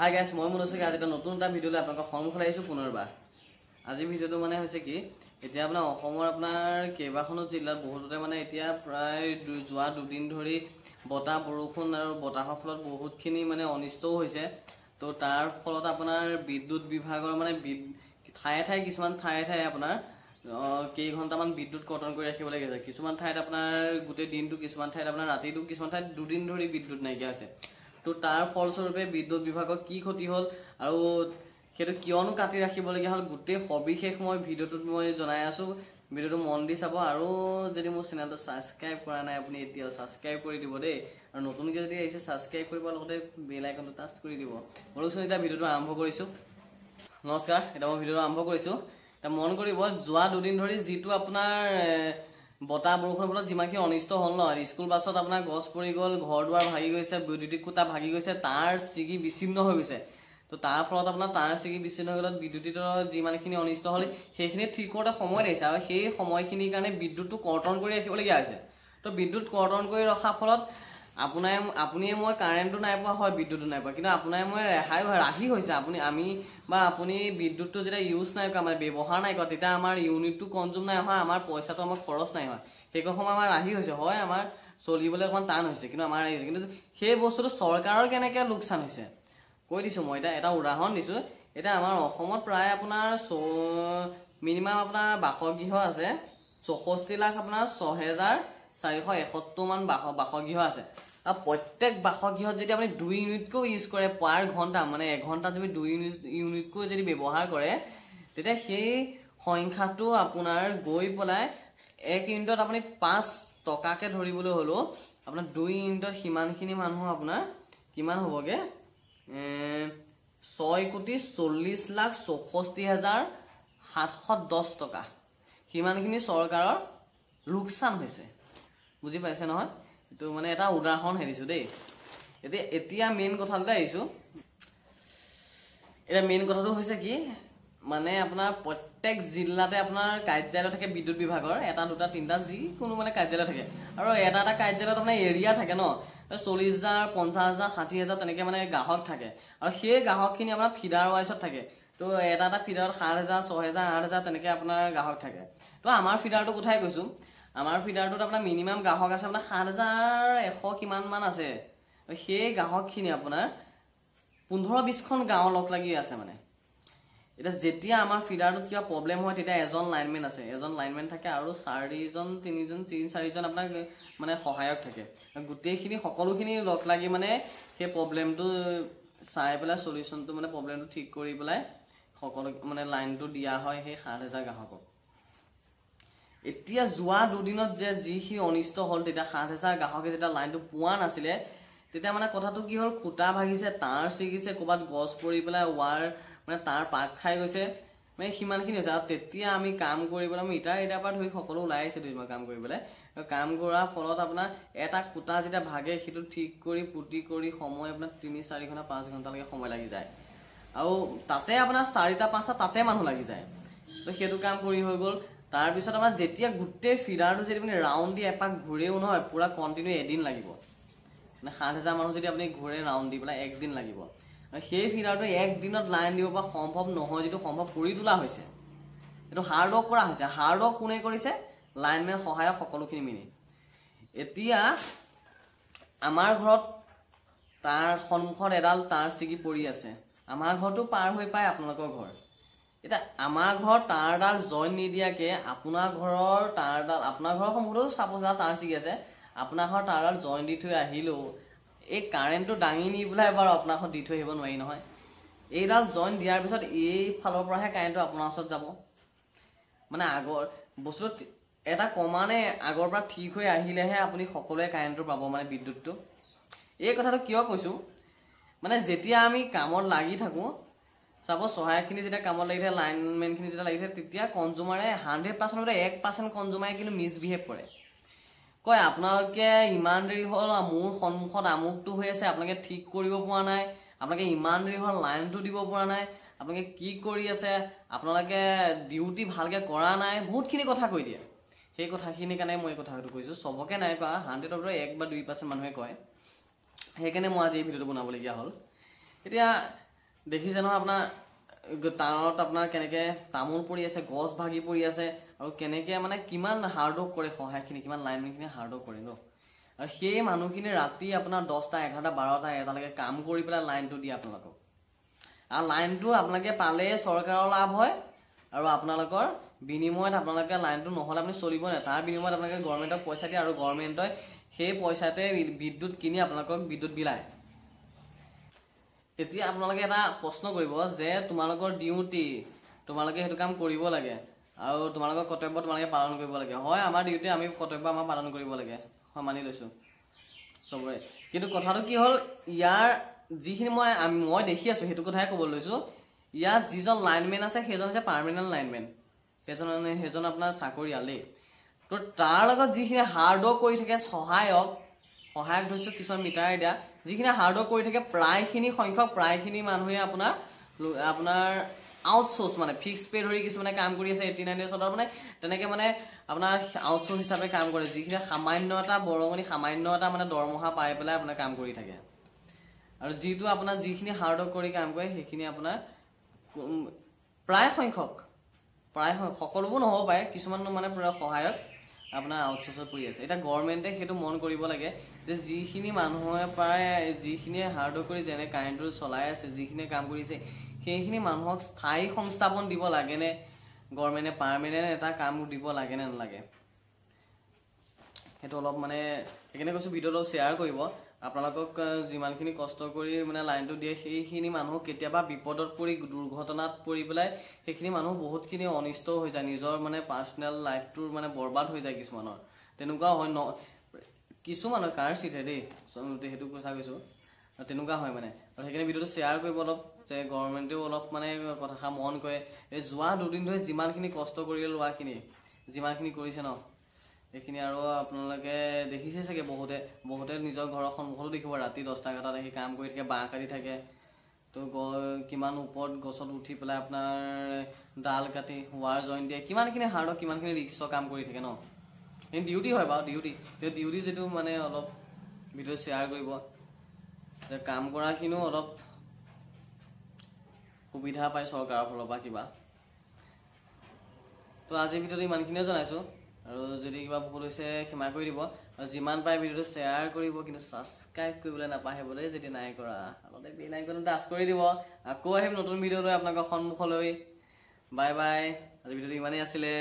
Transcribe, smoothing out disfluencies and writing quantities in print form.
Hi guys মই মনোসকে আজি এটা নতুন এটা ভিডিওলৈ আপোনাক সন্মুখলৈ আহিছো পুনৰবাৰ আজি ভিডিওটো মানে হৈছে কি এতিয়া আপোনাৰ অসমৰ আপোনাৰ কেইবাখনো জিলাত বহুততে মানে এতিয়া প্ৰায় যোৱা দুদিন ধৰি বতাহ বৰষুণ আৰু বতাহৰ ফলত বহুতখিনি মানে অনিষ্টও হৈছে তো তাৰ ফলত আপোনাৰ বিদ্যুৎ বিভাগৰ মানে ঠায়ে কিছুমান ঠায়ে আপোনাৰ কেই ঘণ্টামান বিদ্যুৎ কৰ্তন কৰি ৰাখিব লাগে কিছুমান ঠাইত আপোনাৰ গোটেই দিনটো কিছুমান ঠাইত আপোনাৰ ৰাতিটো কিছুমান ঠাইত দুদিন ধৰি বিদ্যুৎ নাইকিয়া আছে তো তাৰ ফলস্বৰূপে বিদ্যুৎ বিভাগৰ কি ক্ষতি হ'ল আৰু সেইটো কিয়নো কাটি ৰাখিবলগীয়া হ'ল গোটেই সবিশেষ মই ভিডিওটোত মই জনাই আছো ভিডিওটো মন দি চাব আৰু যদি মোৰ চেনেলটো সাবস্ক্ৰাইব কৰা নাই আপুনি এতিয়া সাবস্ক্ৰাইব কৰি দিব দেই আৰু নতুনকৈ যদি আহিছে সাবস্ক্ৰাইব কৰিব লগতে বেল আইকনটো টাচ কৰি দিব বলকচোন এতিয়া ভিডিওটো আৰম্ভ কৰিছো নমস্কাৰ এটা মই ভিডিওটো আৰম্ভ কৰিছো এটা মন কৰিব যোৱা দুদিন ধৰি যেটো আপোনাৰ বতাহ বৰষুণৰ ফলত যিমানখিনি অনিষ্ট হ'ল ন স্কুল বাছত আপোনাৰ গছ পৰি গ'ল ঘৰ দুৱাৰ ভাগি গৈছে বৈদ্যুতিক খুঁটা ভাগি গৈছে তাৰ চিগি বিচ্ছিন্ন হৈ গৈছে তো তাৰ ফলত আপোনাৰ তাৰ চিগি বিচ্ছিন্ন হৈ গ'লত বিদ্যুতিক যিমানখিনি অনিষ্ট হ'ল সেইখিনি ঠিক কৰোঁতে সময় লাগিছে আৰু সেই সময়খিনিৰ কাৰণে বিদ্যুৎটো কৰ্তন কৰি ৰাখিবলগীয়া হৈছে তো বিদ্যুৎ কৰ্তন কৰি ৰখাৰ ফলত আপুনিয়ে মই কাৰেণ্টটো নাই পোৱা হয় বিদ্যুৎটো নাই পোৱা কিন্তু আপোনাৰ মই ৰাহি হৈছে আমি বা আপুনি বিদ্যুৎটো যেতিয়া ইউজ নাই কৰা মানে ব্যৱহাৰ নাই কৰা তেতিয়া আমাৰ ইউনিটটো কনজিউম নাই হয় আমাৰ পইচাটো আমাৰ খৰচ নাই হয় সেই সময় আমাৰ ৰাহি হৈছে হয় আমাৰ চলিবলৈ অকণমান টান হৈছে কিন্তু আমাৰ ৰাহি হৈছে কিন্তু সেই বস্তুটো চৰকাৰৰ কেনেকৈ লোকচান হৈছে কৈ দিছোঁ মই এটা উদাহৰণ দিছোঁ এতিয়া আমাৰ অসমত প্ৰায় আপোনাৰ মিনিমাম আপোনাৰ বাসগৃহ আছে 64 লাখ আপোনাৰ 6,471 মান বাসগৃহ আছে আৰু প্ৰত্যেক বাসগৃহত যদি আপুনি 2 ইউনিটকৈ ইউজ কৰে পাৰ ঘণ্টা মানে এঘণ্টাত যদি 2 ইউনিটকৈ যদি ব্যৱহাৰ কৰে তেতিয়া সেই সংখ্যাটো আপোনাৰ গৈ পেলাই 1 ইউনিটত আপুনি 5 টকাকৈ ধৰিবলৈ হ'লেও আপোনাৰ 2 ইউনিটত সিমানখিনি মানুহ আপোনাৰ কিমান হ'বগে 6,40,64,710 টকা সিমানখিনি চৰকাৰৰ লোকচান হৈছে বুজি পাইছে নহয় তো মানে এটা উদাহৰণ হেৰিছো দেই এতিয়া মেইন কথালৈ আহিছো এটা মেইন কথাটো হৈছে কি মানে আপোনাৰ প্ৰত্যেক জিলাতে আপোনাৰ কাৰ্যালয় থাকে বিদ্যুৎ বিভাগৰ এটা দুটা তিনটা যি কোনো মানে কাৰ্যালয় থাকে আৰু এটা কাৰ্যালয়ত আপোনাৰ এৰিয়া থাকে ন 40,000 50,000 60,000 তেনেকৈ মানে গ্ৰাহক থাকে আৰু সেই গ্ৰাহকখিনি আপোনাৰ ফিডাৰ ৱাইজত থাকে তো এটা ফিডাৰত 7,000 6,000 8,000 তেনেকৈ আপোনাৰ গ্ৰাহক থাকে তো আমাৰ ফিডাৰটো কোঠাই কৈছোঁ আমাৰ ফিডাৰটোত আপোনাৰ মিনিমাম গ্ৰাহক আছে আপোনাৰ 7,100 কিমান মান আছে সেই গ্ৰাহকখিনি আপোনাৰ 15-20খন গাঁও লগ লাগি আছে মানে এতিয়া যেতিয়া আমাৰ ফিডাৰটোত কিবা প্ৰব্লেম হয় তেতিয়া এজন লাইনমেন আছে এজন লাইনমেন থাকে আৰু 3-4জন আপোনাৰ মানে সহায়ক থাকে গোটেইখিনি সকলোখিনি লগ লাগি মানে সেই প্ৰব্লেমটো চাই পেলাই সলিউশনটো মানে প্ৰব্লেমটো ঠিক কৰি পেলাই সকলো মানে লাইনটো দিয়া হয় সেই 7,000 গ্ৰাহকক এতিয়া যোৱা দুদিনত যে যিখিনি অনিষ্ট হ'ল তেতিয়া 7,000 গ্ৰাহকে যেতিয়া লাইনটো পোৱা নাছিলে তেতিয়া মানে কথাটো কি হ'ল খুঁটা ভাগিছে তাঁৰ ছিগিছে ক'ৰবাত গছ পৰি পেলাই ৱাৰ মানে তাৰ পাক খাই গৈছে মানে সিমানখিনি হৈছে আৰু তেতিয়া আমি কাম কৰিবলৈ আমি ইটাৰ পৰা ধৰি সকলো ওলাই আহিছে দুইমাহ কাম কৰিবলৈ কাম কৰাৰ ফলত আপোনাৰ এটা খুঁটা যেতিয়া ভাগে সেইটো ঠিক কৰি পুতি কৰি সময় আপোনাৰ 3-4 ঘণ্টা 5 ঘণ্টালৈকে সময় লাগি যায় আৰু তাতে আপোনাৰ 4-5টা তাতে মানুহ লাগি যায় তো সেইটো কাম কৰি হৈ গ'ল তাৰপিছত আমাৰ যেতিয়া গোটেই ফিডাৰটো যদি আপুনি ৰাউণ্ড দি এপাক ঘূৰেও নহয় পুৰা কণ্টিনিউ এদিন লাগিব মানে 7,000 মানুহ যদি আপুনি ঘূৰে ৰাউণ্ড দি পেলাই একদিন লাগিব সেই ফিডাৰটো একদিনত লাইন দিব পৰা সম্ভৱ নহয় যিটো সম্ভৱ কৰি তোলা হৈছে এইটো হাৰ্ড ৱৰ্ক কৰা হৈছে হাৰ্ড ৱৰ্ক কোনে কৰিছে লাইনমেন সহায়ক সকলোখিনি মিলি এতিয়া আমাৰ ঘৰত তাৰ সন্মুখত এডাল তাঁৰ ছিগি পৰি আছে আমাৰ ঘৰটো পাৰ হৈ পায় আপোনালোকৰ ঘৰ এতিয়া আমাৰ ঘৰ তাঁৰডাল জইন নিদিয়াকৈ আপোনাৰ ঘৰৰ তাঁৰডাল আপোনাৰ ঘৰৰ সন্মুখতো চাপ'জ তাঁৰ ছিগি আছে আপোনাৰ ঘৰ তাঁৰডাল জইন দি থৈ আহিলেও এই কাৰেণ্টটো দাঙি নি পেলাই বাৰু আপোনাৰ ঘৰত দি থৈ আহিব নোৱাৰি নহয় এইডাল জইন দিয়াৰ পিছত এই ফালৰ পৰাহে কাৰেণ্টটো আপোনাৰ ওচৰত যাব মানে আগৰ বস্তুটো এটা কমানে আগৰ পৰা ঠিক হৈ আহিলেহে আপুনি সকলোৱে কাৰেণ্টটো পাব মানে বিদ্যুৎটো এই কথাটো কিয় কৈছোঁ মানে যেতিয়া আমি কামত লাগি থাকোঁ চাপ'জ সহায়কখিনি যেতিয়া কামত লাগি থাকে লাইনমেনখিনি যেতিয়া লাগি থাকে তেতিয়া কনজিউমাৰে 100% 1% কনজিউমাৰে কিন্তু মিছবিহেভ কৰে কয় আপোনালোকে ইমান দেৰি হ'ল মোৰ সন্মুখত আমুকটো হৈ আছে আপোনালোকে ঠিক কৰিব পৰা নাই আপোনালোকে ইমান দেৰি হ'ল লাইনটো দিব পৰা নাই আপোনালোকে কি কৰি আছে আপোনালোকে ডিউটি ভালকৈ কৰা নাই বহুতখিনি কথা কৈ দিয়ে সেই কথাখিনিৰ কাৰণে মই এই কথাটো কৈছোঁ চবকে নাই কোৱা 100ৰ পৰা 1 বা 2% মানুহে কয় সেইকাৰণে মই আজি এই ভিডিঅ'টো বনাবলগীয়া হ'ল এতিয়া দেখিছে নহয় আপোনাৰ টানত আপোনাৰ কেনেকৈ তামোল পৰি আছে, গছ ভাগি পৰি আছে, আৰু কেনেকৈ মানে কিমান হাৰ্ডৱৰ্ক কৰে সহায়খিনি, কিমান লাইনমেনখিনি হাৰ্ডৱৰ্ক কৰে ন। আৰু সেই মানুহখিনি ৰাতি আপোনাৰ 10টা 11টা 12টা 1টালৈকে কাম কৰি পেলাই লাইনটো দিয়ে আপোনালোকক। আৰু লাইনটো আপোনালোকে পালে চৰকাৰৰ লাভ হয়, আৰু আপোনালোকৰ বিনিময়ত আপোনালোকে লাইনটো নহ'লে আপুনি চলিব নাই, তাৰ বিনিময়ত আপোনালোকে গভৰ্ণমেণ্টক পইচা দিয়ে, আৰু গভৰ্ণমেণ্টই সেই পইচাতে বিদ্যুৎ কিনি আপোনালোকক বিদ্যুৎ বিলায়। এতিয়া আপোনালোকে এটা প্ৰশ্ন কৰিব যে তোমালোকৰ ডিউটি, তোমালোকে সেইটো কাম কৰিব লাগে, আৰু তোমালোকৰ কৰ্তব্য তোমালোকে পালন কৰিব লাগে। হয়, আমাৰ ডিউটি, আমি কৰ্তব্য আমাৰ পালন কৰিব লাগে, হয়, মানি লৈছোঁ চবৰে। কিন্তু কথাটো কি হ'ল, ইয়াৰ যিখিনি মই দেখি আছোঁ সেইটো কথাই ক'ব লৈছোঁ। ইয়াত যিজন লাইনমেন আছে সেইজন হৈছে পাৰ্মানেণ্ট লাইনমেন, সেইজন আপোনাৰ চাকৰিয়াল দেই। তো তাৰ লগত যিখিনি হাৰ্ডৱৰ্ক কৰি থাকে সহায়ক ধৰিছোঁ কিছুমান মিটাৰ দিয়া, যিখিনি হাৰ্ডৱৰ্ক কৰি থাকে প্ৰায়খিনি মানুহে আপোনাৰ আউটচোৰ্চ, মানে ফিক্স পে ধৰি কিছুমানে কাম কৰি আছে 89 ডেজৰ মানে তেনেকৈ মানে আপোনাৰ আউটচোৰ্চ হিচাপে কাম কৰে, যিখিনি সামান্য এটা মানে দৰমহা পাই পেলাই আপোনাৰ কাম কৰি থাকে। আৰু যিটো আপোনাৰ যিখিনি হাৰ্ডৱৰ্ক কৰি কাম কৰে সেইখিনি আপোনাৰ প্ৰায় সংখ্যক সকলোবোৰ নহ'ব পাৰে, কিছুমান মানে পুৰা সহায়ক আপোনাৰ আউটচোৰ্চত পৰি আছে। এতিয়া গভৰ্ণমেণ্টে সেইটো মন কৰিব লাগে যে যিখিনি মানুহে যিখিনিয়ে হাৰ্ডৱৰ্ক কৰি যেনে কাৰেণ্টটো চলাই আছে, যিখিনিয়ে কাম কৰিছে, সেইখিনি মানুহক স্থায়ী সংস্থাপন দিব লাগেনে, গভৰ্ণমেণ্টে পাৰ্মানেণ্ট এটা কাম দিব লাগে নে নালাগে, সেইটো অলপ মানে সেইকাৰণে কৈছোঁ ভিডিঅ'টো শ্বেয়াৰ কৰিব। আপোনালোকক যিমানখিনি কষ্ট কৰি মানে লাইনটো দিয়ে, সেইখিনি মানুহ কেতিয়াবা বিপদত পৰি দুৰ্ঘটনাত পৰি পেলাই সেইখিনি মানুহ বহুতখিনি অনিষ্ট হৈ যায়, নিজৰ মানে পাৰ্চনেল লাইফটোৰ মানে বৰবাদ হৈ যায় কিছুমানৰ, তেনেকুৱাও হয় কিছুমানৰ কাৰ চিটে দেই, সেইটো কথা কৈছোঁ, তেনেকুৱা হয় মানে। আৰু সেইকাৰণে ভিডিঅ'টো শ্বেয়াৰ কৰিব অলপ, যে গভৰ্ণমেণ্টেও অলপ মানে কথাষাৰ মন কৰে। এই যোৱা 2 দিন ধৰি যিমানখিনি কষ্ট কৰি লোৱাখিনি যিমানখিনি কৰিছে ন, এইখিনি আৰু আপোনালোকে দেখিছে চাগে, বহুতে নিজৰ ঘৰৰ সন্মুখতো দেখিব ৰাতি 10টা 11টাত আহি কাম কৰি থাকে, বাঁহ কাটি থাকে। তো কিমান ওপৰত গছত উঠি পেলাই আপোনাৰ ডাল কাটি ৱাৰ জইন দিয়ে, কিমানখিনি হাৰ্ডৱৰ্ক, কিমানখিনি ৰিক্সৰ কাম কৰি থাকে ন। এই ডিউটি হয় বাৰু, ডিউটি যিটো মানে অলপ ভিডিঅ' শ্বেয়াৰ কৰিব, যে কাম কৰাখিনিও অলপ সুবিধা পায় চৰকাৰৰ ফালৰ পৰা কিবা। তো আজিৰ ভিডিঅ'টো ইমানখিনিয়ে জনাইছোঁ, আৰু যদি কিবা ভুল হৈছে ক্ষমা কৰি দিব, আৰু যিমান পাৰে ভিডিঅ'টো শ্বেয়াৰ কৰিব, কিন্তু ছাবস্ক্ৰাইব কৰিবলৈ নাপাহৰিব দেই যদি নাই কৰা, আগতে বেল আইকনটো টাচ কৰি দিব। আকৌ আহিম নতুন ভিডিঅ' লৈ আপোনালোকৰ সন্মুখলৈ। বাই বাই, আজি ভিডিঅ'টো ইমানেই আছিলে।